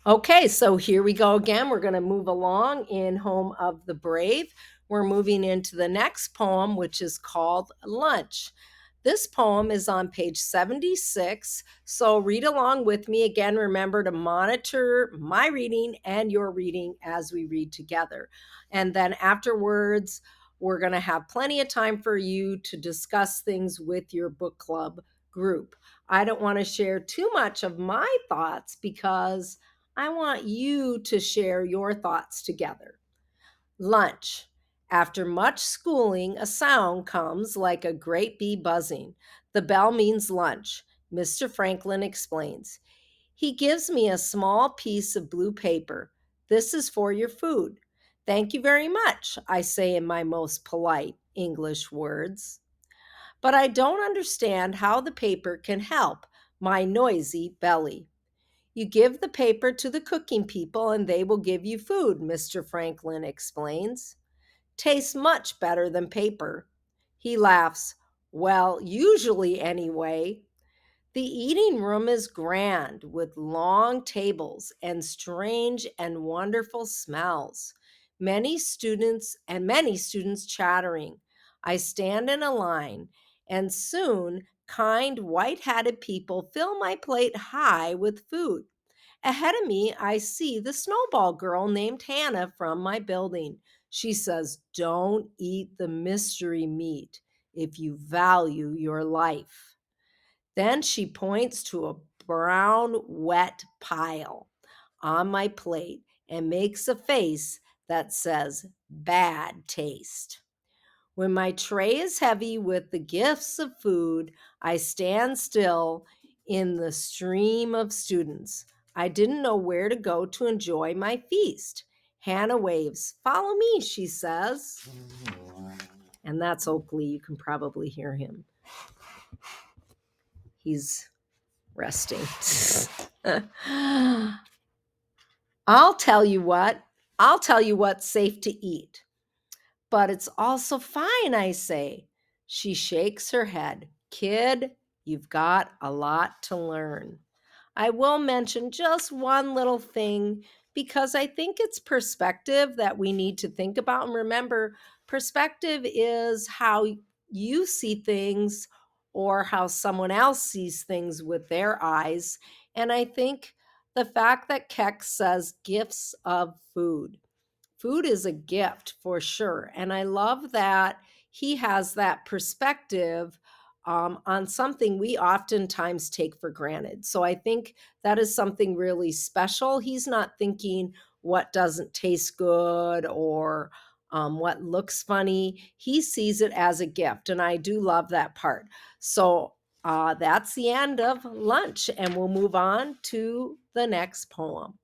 Okay, so here we go again. We're going to move along in Home of the Brave. We're moving into the next poem, which is called Lunch. This poem is on page 76. So read along with me. Again, remember to monitor my reading and your reading as we read together. And then afterwards, we're going to have plenty of time for you to discuss things with your book club group. I don't want to share too much of my thoughts because I want you to share your thoughts together. Lunch. After much schooling, a sound comes like a great bee buzzing. The bell means lunch, Mr. Franklin explains. He gives me a small piece of blue paper. This is for your food. Thank you very much, I say in my most polite English words. But I don't understand how the paper can help my noisy belly. You give the paper to the cooking people and they will give you food, Mr. Franklin explains. Tastes much better than paper. He laughs. Well, usually anyway. The eating room is grand with long tables and strange and wonderful smells. Many students chattering. I stand in a line, and soon kind white hatted people fill my plate high with food. Ahead of me, I see the snowball girl named Hannah from my building. She says, "Don't eat the mystery meat if you value your life." Then she points to a brown, wet pile on my plate and makes a face that says, "Bad taste." When my tray is heavy with the gifts of food, I stand still in the stream of students. I didn't know where to go to enjoy my feast. Hannah waves. "Follow me," she says. And that's Oakley. You can probably hear him. He's resting. I'll tell you what. I'll tell you what's safe to eat. But it's also fine, I say. She shakes her head. Kid, you've got a lot to learn. I will mention just one little thing because I think it's perspective that we need to think about. And remember, perspective is how you see things or how someone else sees things with their eyes. And I think the fact that Keck says gifts of food. Food is a gift for sure. And I love that he has that perspective on something we oftentimes take for granted. So I think that is something really special. He's not thinking what doesn't taste good or what looks funny. He sees it as a gift. And I do love that part. So that's the end of lunch. And we'll move on to the next poem.